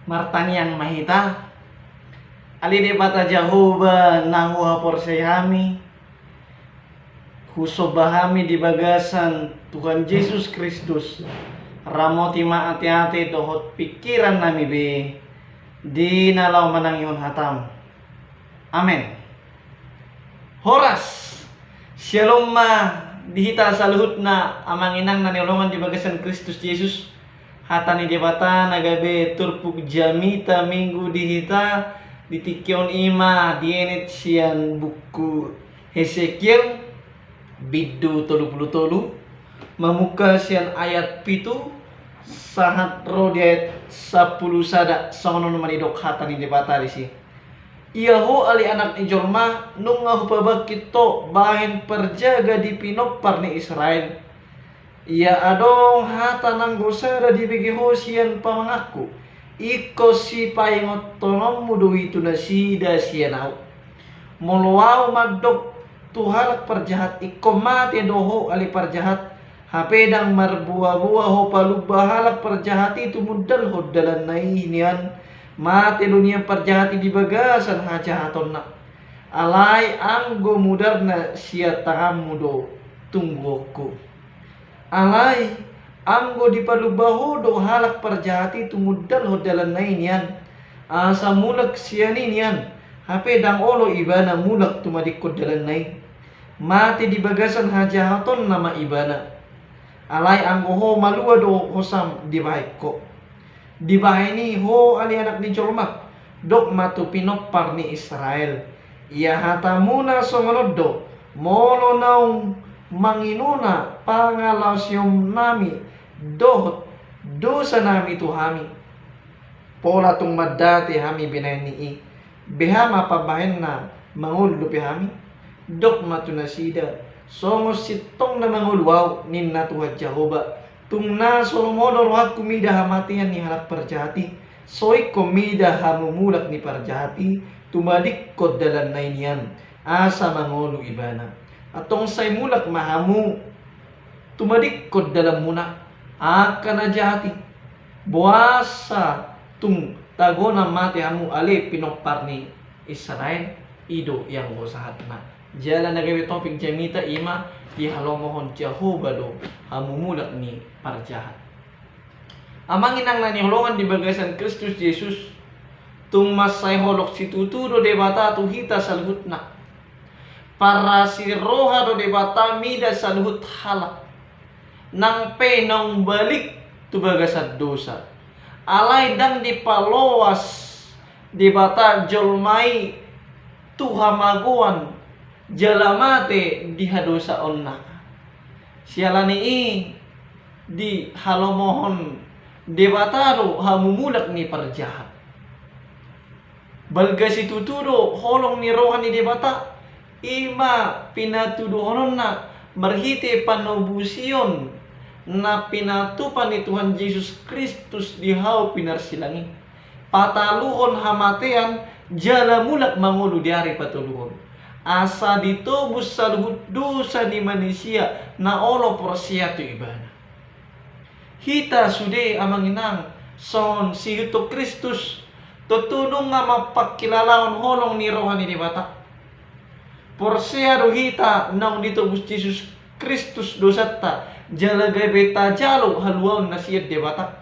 Martanian mahita ali debata Jahoba nanguha porsayami husobahami di bagasan Tuhan Yesus Kristus ramoti maati-ati dohot pikiran nami be di nalau manangion hatam. Amen. Horas shalom ma dihita saluhut na amanginang naniolongan di bagasan Kristus Yesus hatani debata nagabe turpuk jamita minggu dihita ditikion ima dienet sian buku Hesekiel bidu tolu memuka sian ayat pitu sahat rodiat 10 sada songono manidok hatani debata disi Iaho ali anak ni jorma nunga hupabak kito bahin perjaga di pinopar ni Israel. Ia adong hata nang gosara di bagi hosian pamangaku. Iko si paingot tonom mudu itu nasida sianau. Moluau madok tuhalak perjahat iko mati doho ali perjahat. Hapedang marbuah-buah ho palubahalak perjahat itu mudal hodalan nainian. Mati dunia perjahati di bagasan hajahaton na alai anggo mudarna sia tangamudo tungguku alai anggo di palubahodo halak perjahati tu mudal hodalan nainian asa mulak sianinian hape dang olo ibana mulak tumadikod dalan nain mati di bagasan hajahaton nama ibana alai anggo ho malua do hosam di baikko di bahini ho ali anak ni jormak dok matu pinopar ni Israel ia hatamuna songonodo molo naung manginuna pangalausyom nami dohot dosa nami tuhami pola tung madati hami binaini behama pabahenna mangul dupi hami dok matu nasida songo sitong na mangul wow ninna tuhat Jahoba tungna solomodor hak kumida hamatian ni halak perjahati soy komida hamumulak ni perjahati tumadik kod dalan nainian asa mangolu ibana atong say mulak mahamu tumadik kod dalam munak akan ajahati buasa tung tagona mati hamu ale pinopar ni Israel ido yang usahat na jalan nagawi topik jamita ima di halomohon Jahoba do hamumulak ni parjahat. Amang inang nani holongan di bagasan Kristus Yesus tung masay holok situtu do debata tu hita salhutna para si roha do debata mida salhut halak nang pe nang balik tu bagasan dosa alay dan dipaloas debata jolmai tu hamaguan jalamate di hadosa onna sialani di halomohon debataro hamumulak ni parjahat balga situtudo holong ni rohan ni debata ima pinatuduhonon na marhite panobusion na pinatupan ni Tuhan Yesus Kristus di hau pinarsilangi pataluhon hamatean jalamulak mangulu diari patuluhon asa ditubus saluhut dosa di manusia na olo porsiatu ibana hita sude amanginang son si Yesus Kristus tutulong nga mapakilalaon holong ni rohani di bata porsiado hita nang ditubus Jesus Kristus dosata jalagay beta jalo haluaon na siya di bata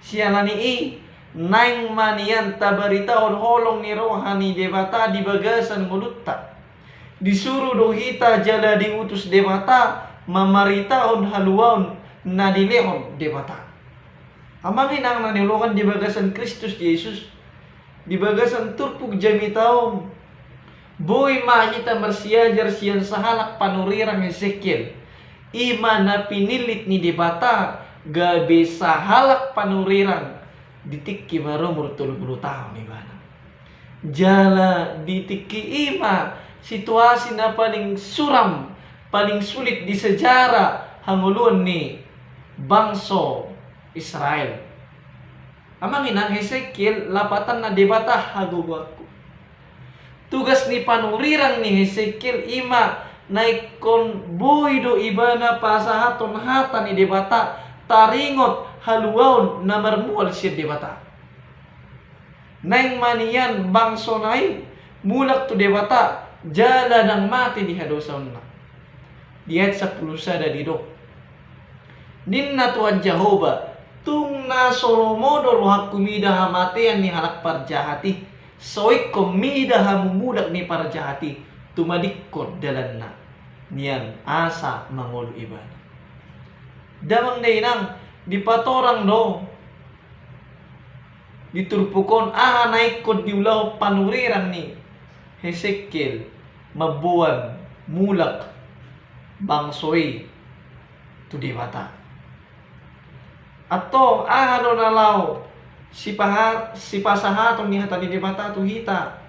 siya nani naing manian tabaritaon holong ni rohani di bata di bagasan mulutta disuruh dohita jala diutus debata mamaritaon haluaon na dilehon debata amangin ang nanilongan di bagasan Kristus Yesus di bagasan turpuk jamitaon boy makita marsiajar siyan sahalak panurirang Hesekiel ima na pinilit ni debata gabi sahalak panurirang ditiki marumur 30 tahun ibana jala ditiki ima situasi na paling suram, paling sulit di sejarah hangulun ni bangsa Israel. Amangin ang Hesekiel lapatan na debata hagugaku. Tugas ni panurirang ni Hesekiel ima naikon boy do ibana pasahaton hata ni debata taringot haluaon na marmual siya debata. Naing manian bangso nai mulak tu dewata jala nang mati di hadosaunna. Di ayat 10 sada dido. Ninna Tuhan Jehovah tung na solomodo rohak kumida hamatean ni halak parjahati. Soik komida hamumudak ni parjahati. Tumadikot dalanna. Nian asa mangolu ibadah. Damang dainang dipatorang no. Diturpukon naik kod diulau panurirang ni Hezekiel mabuan mulak bangsoy tu dewata. Atau nalaw si pasahaton ni hata di dewata tu hita.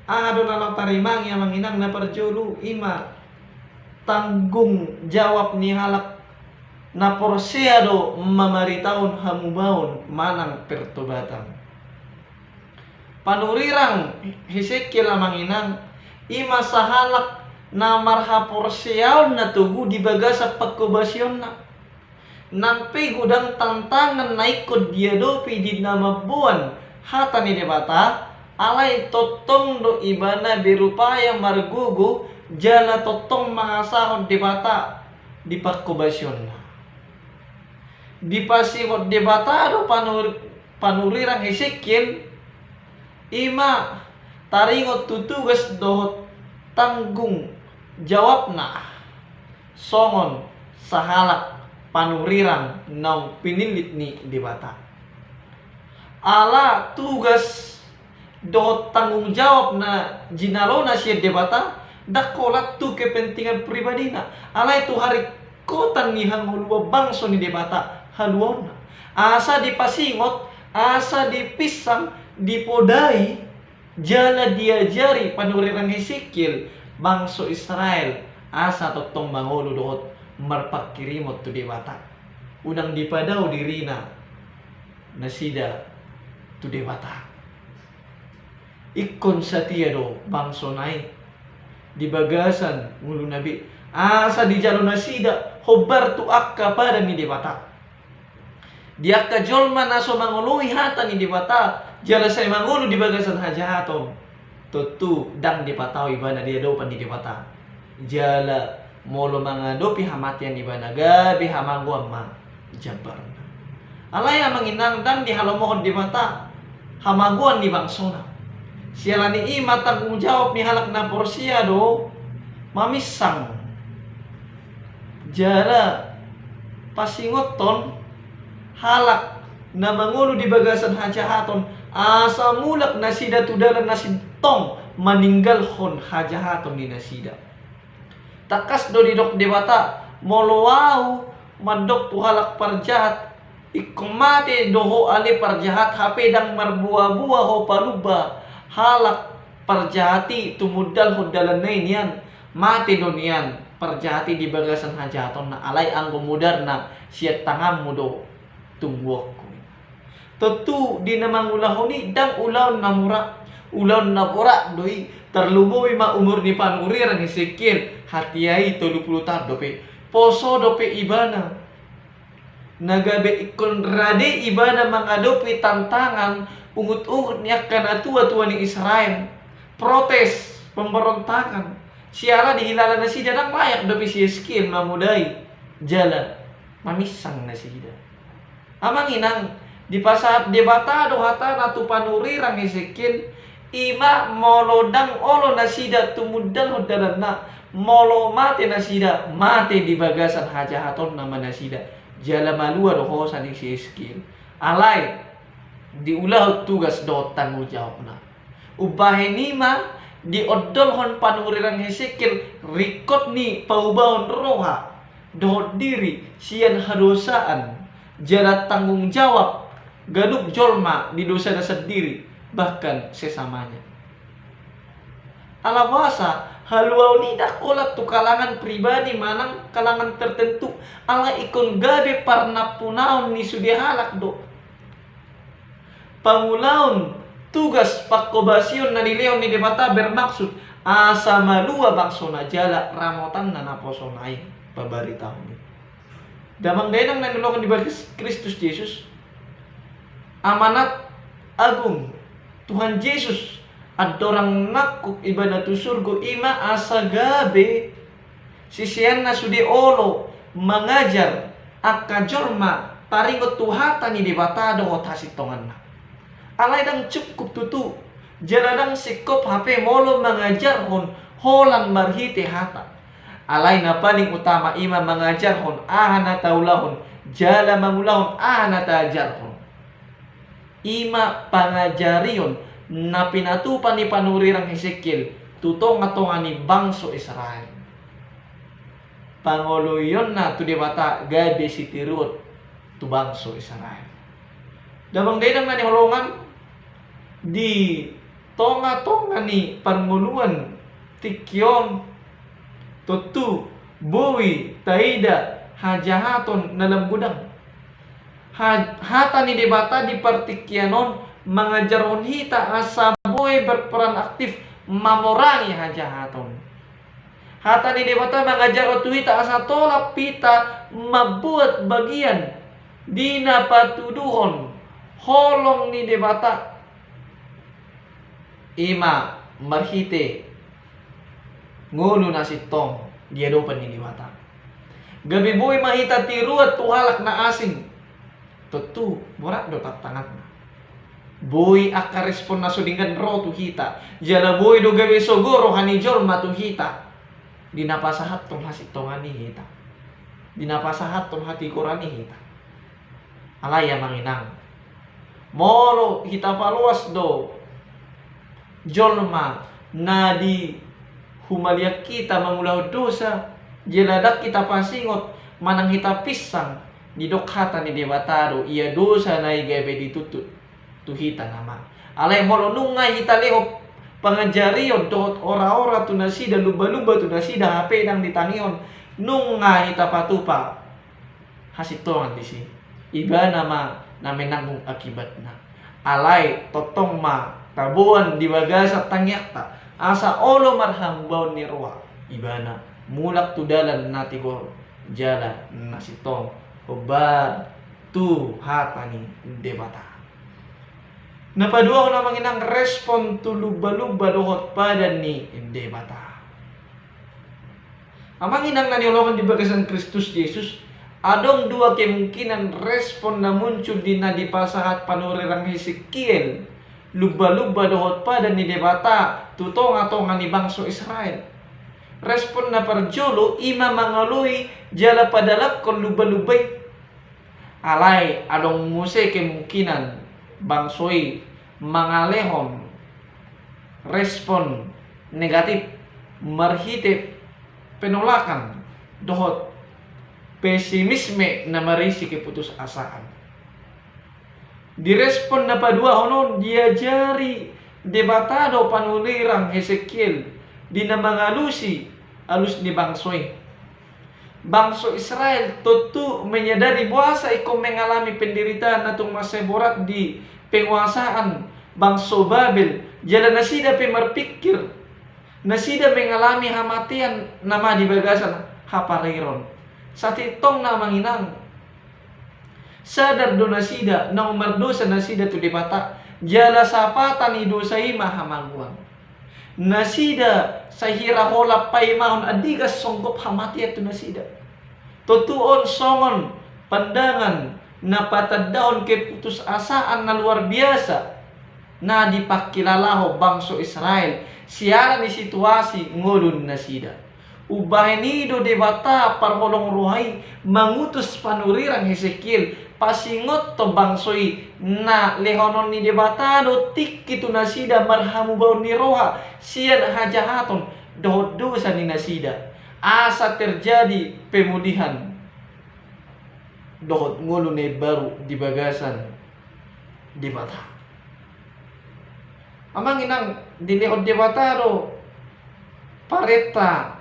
Nalaw tarimang yang manginang na parjulu ima tanggung jawab ni halak na porsiado mamaritaon hamubaon manang pertobatan. Panurirang Hezekiel manginang ima sahalak na marha porsiaon na tugu di bagasa pagkubasyon na. Nampi gudang tantangan na ikod diadopi di nama buwan hata ni debata alay totong do ibana berupaya margugu jala totong mangasahon debata di pagkubasyon na. Di pasiwot debata do panurirang Hezekiel ima taringot tutugas dohot tanggung jawab na songon sahalak panurirang nang pinilit ni debata. Ala tugas dohot tanggung jawab na jinalo na siya debata dakolat tu kepentingan pribadi na. Ala itu hari kotan ni hangulwa bangso ni debata haluaw na. Asa dipasingot, asa dipisang, dipodai, jala diajari panurirang Hezekiel bangso Israel asa totong mangolo dohot marpakirimot tu dewata. Unang dipadaw dirina nasida tu dewata. Ikon satia do bangso nai di bagasan ngulu nabi asa di jalo nasida hobar tu akka pada ni dewata. Dia kajolma naso mangului hata ni debata jala saya mangulu di bagasan hajahaton tutu dang dipatau ibana dia dopan di debata jala molo mangadopi hamatian ibana gabi hamangguan ma jabar alaya manginang dang di halomohon debata hamaguan ni bangsona sialani ima tanggung jawab ni halak na porsia do mamisang jala pasingoton halak na mangulu di bagasan hajahaton asa mulak nasida tudalan nasintong maninggal hon hajahaton ni nasida. Takas do didok debata molowau mandok tu halak parjahat ikumate doho ale parjahat hape dang marbuah-buah ho paluba halak parjahati tumudal ho dalan nian mate do nian parjahati di bagasan hajahaton na alay ang gumudar na siya tangam mudo tungguakku. Tentu di namang ulahoni dang ulaw na mura doi terlumoy ma umur ni panurirang Hezekiel hatiai 30 tahun dope poso dope ibana nagabe ikon rade ibana mangadopi tantangan ungut-ungut niakan atua-tua ni Israel protes pemberontakan siala dihilala na sida nang layak dope si Hezekiel mamudai jalan mamisang na sida. Amang inang di pasat debata do hata natu panurirang Hezekiel ima molodang olo nasida tumudal hodalan na molo mate nasida mate di bagasan hajahaton nama nasida jala malua do ho saning si Hezekiel alay diulah tugas do tanggung jawab na ubahe nima di odolhon panurirang Hezekiel rikot ni paubahon roha do diri sian hadosaan jala tanggung jawab gaduk jolma di dosa sendiri bahkan sesamanya. Alawasa haluau ni dakolat tu kalangan pribadi manang kalangan tertentu ala ikon gabe parna punaon ni sudi halak do pangulaon tugas pakobasyon na nileon ni debata bermaksud asa malua bangsona jala ramotan na naposonay pabaritaw ni damang denang nanulungan di Kristus Yesus amanat agung Tuhan Yesus adorang nakuk ibadah tu surgo ima asa gabe sisian na sudi olo mengajar akka jorma taringot tuhata ni debata do hasitongan na alay dang cukup tutu jaladang sikop HP molo mengajar hon holan marhite hata alay na paling utama ima mengajar hon ahana taulahon jala mangulahon ahana tajar hon ima pangajarion na pinatupan ni panurirang Hezekiel tutong-atongan ni bangso Israel. Pangoloyon na tu debata gabe si tirut tu bangso Israel. Damang dedang na ni holongan di tonga-tonga ni panguluan tikyon tutu buwi taida hajahaton nalam gudang. Hata ni debata di partikyanon mengajaron hita asa boy berperan aktif mamorangi hajahaton. Hata ni debata mengajar otu hita asa tolak pita mabuat bagian dina patuduhon holong ni debata ima marhite ngulu nasitong dia dopan ni debata. Gabi boy mahita tiruat tuhalak na asing. Tentu morak do tangan. Boy aka respon na sudingan ro tu hita. Jala boy do gawe sogoro hani jorma tu hita. Dinapasahat tong hasit tongani hita. Dinapasahat tong hati korani hita. Alaya manginang. Molo hita paluas do. Jorma na di humaliak kita mengulau dosa. Jeladak kita pasingot manang hita pisang. Di dokhata ni debataro ia dosa na igabe ditutut tuhita nama alay molo nungay hita leho pangajarion dohot ora-ora tu nasida luba-luba tu nasida HP dang ditangion nungay hita patupa hasitongan disi iba nama namenanggung akibat na alay totong ma tabuan di bagasa tangyakta asa olo marhambaw ni roa ibana mulak tudalan natigor jala nasitong obar tu hatani debata. Napadua ko namang inang respon tu luba-luba dohot pada ni debata. Amang inang naniolongan di bagasan Kristus Yesus adong dua kemungkinan respon na muncul di nadipasahat panurirang Hezekiel luba-luba dohot pada ni debata tutong-atongan ni bangso Israel. Respon na parjolo ima mangalui jala padalak kon luba-lubay alay adong muse kemungkinan bangsoi mangalehon respon negatif marhite penolakan dohot pesimisme na marisi keputusasaan direspon na padua honon diajari debatado panulirang Hezekiel dina mangalusi alus ni bangsoi. Bangso Israel tentu menyadari bahwa iko mengalami penderitaan atau masa borak di penguasaan bangso Babel. Jala nasida pemerpikir nasida mengalami hamatian nama di bagasan hapariron. Satitong na manginang sadar do nasida na umar dosa nasida tu debata jala sapatan ni dosa ima hamaguang. Nasida sahira hola paimahon adigas songgop hamati itu nasida. Tutuon songon pandangan na patadaon keputus asaan na luar biasa na dipakilalaho bangso Israel siara ni situasi ngulun nasida. Ubahinido debata parholong ruhai mangutus panurirang Hezekiel pasingot to bangsoi na lehonon ni debatado tik itu nasida marhamu bau ni roha sian hajahaton dohot dosa ni nasida asa terjadi pemulihan dohot ngulune baru di bagasan debata amang inang dilehot debatado pareta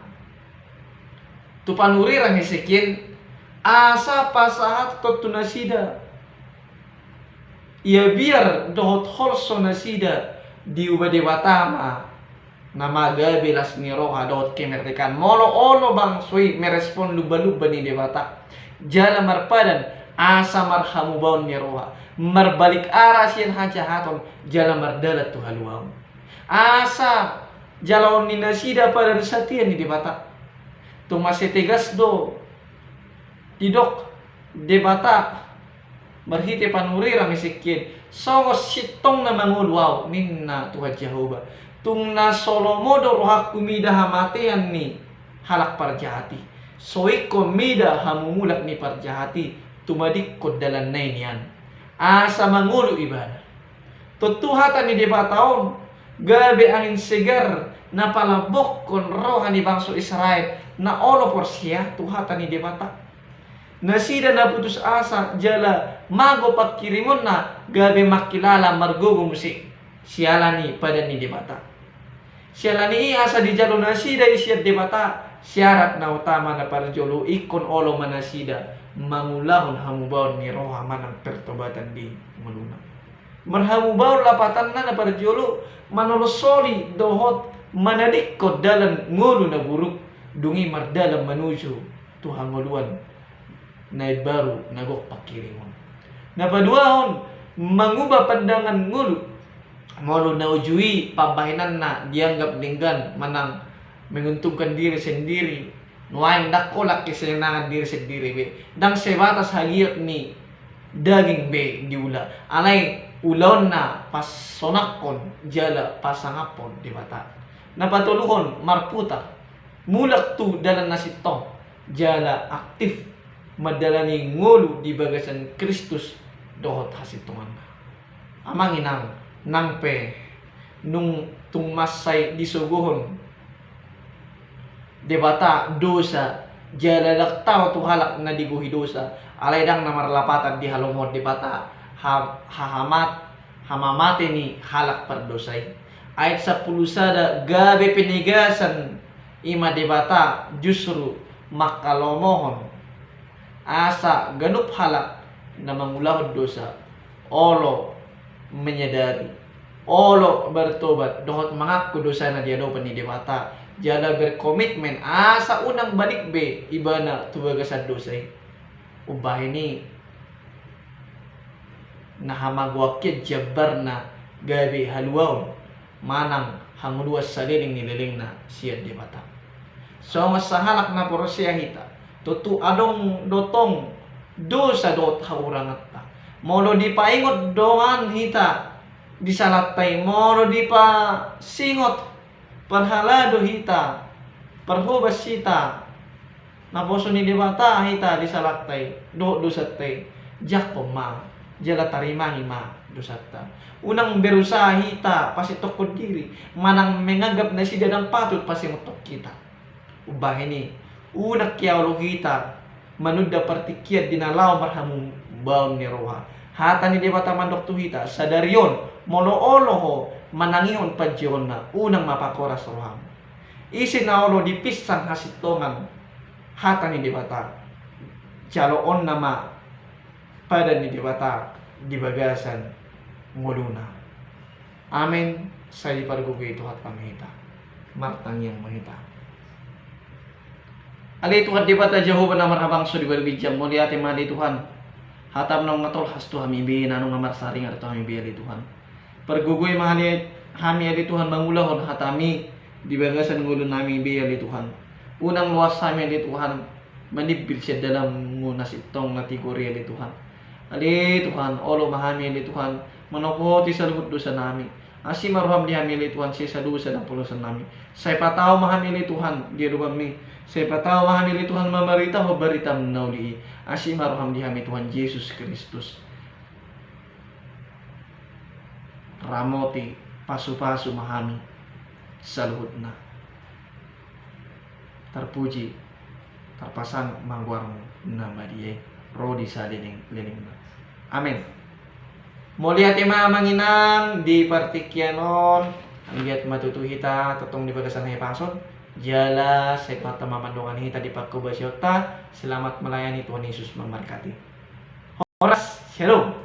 tu panurirang Hezekiel asa pasahat to tunasida ia biar dohot holso nasida diubah dewatama nama gabelas ni roha dohot kemerdekaan molo olo bang sui merespon luba-luba ni dewata jala marpadan asa marhamu baun ni roha marbalik arah sian haja haton jala mardalat tu haluau asa jalaon ni nasida pada resatian ni debata tu masih tegas do tidok debata berhite panurirang Ezekiel songos sitong na mangulwaw minna Tuhan Jehovah tung na solomodo rohak kumida hamatian ni halak parjahati soiko mida hamumulak ni parjahati tumadik kod dalan na niyan asa mangulu ibadah tutuhatan ni debataon gabi angin segar na palabok kon rohani bangso Israel na olo porsia tuhatan ni debata nasida na putus asa jala mago pakirimon na gabi makilala margogo musik sialani pada ni debata sialani asa di jalo nasida isiat debata syarat na utama na parjolo ikon olo manasida mangulahon hamubaon ni roha manang pertobatan di meluna marhamubaon lapatan na parjolo manolosoli dohot manadikot dalam ngulu na buruk dungi mardalam menuju Tuhan nguluan na baru nagok pakirimon. Napaduahon mengubah pandangan ngulu molo na ujui pabahinan na dianggap linggan manang menguntungkan diri sendiri nuain dakolak kesenangan diri sendiri be dang sebatas hagiot ni daging be diula alay ulon na pas sonakon jala pasangapon di mata napatuluhon marputa mulak tu dalam nasitong jala aktif madalani ngulu di bagasan Kristus dohot hasitungan amang inang nangpe nung tungmasay disuguhon debata dosa jala laktaw tu halak na diguhi dosa alay dang namarlapatan di halomod debata hamamate ni halak pardosay ayat 10 sada gabe penigasan ima debata justru makalomohon asa ganup halak na mangulahod dosa olo menyadari olo bertobat dohot mengaku dosa na diadopan ni debata jala berkomitmen asa unang balik be ibana tubagasan dosay ubah ini nahamagwakit jabar na gabi haluaw manang hanguluas saliling nililing na siya debata so masahalak na porosya hita tutu adong dotong dosa dot haurangat ta molo di paingot doan hita disalatay molo di pa singot parhalado hita parhubas hita naposo ni debata hita disalatay do dosatay jakpo ma jala tarimangi ma dosata unang berusaha hita pasitokod diri manang mengagap na si dadang patut pasimutok kita ubah ini unak kiaw kita manudda partikiat dinalaw marhamu baon ni roha hata ni debata mandok tuhita sadarion molo olo ho manangihon padyon na unang mapakoras roham isin na olo dipisang hasitongan hata ni debata jaloon nama pada ni debata di bagasan nguluna amin sa ipargugi Tuhan pamihita martang yang mahita Ali Tuhan di bata Jehovah na marhabang so di berbijam mo liate mali Tuhan hatam nang ngatol has Tuhan mibi nanong ngamar saring at Tuhan mibi ali Tuhan pergugoy mahali hami ali Tuhan mangulahon hatami di bagasan ngulun nami mibi ali Tuhan unang luas sami ali Tuhan manibil siya dalam ngunas itong natiguri ali Tuhan ali Tuhan olo mahami ali Tuhan manopoti sa luhut dosa nami asi maruham di hamili Tuhan siya sa dosa ng pulusan nami say pataw mahamili Tuhan di rubam mi say pataw mahamili Tuhan mamarita ho baritam nauli asi maruham di hami Tuhan Yesus Kristus ramoti pasu-pasu mahami sa luhut na terpuji terpasang mangwarmo nama dia rodi sa lining na amin. Mulia tema manginang di partikyanon lihat matutu hita totong di bagasan pason jala sepat mamandongan hita di pakubasyota selamat melayani Tuhan Yesus memberkati. Horas shalom.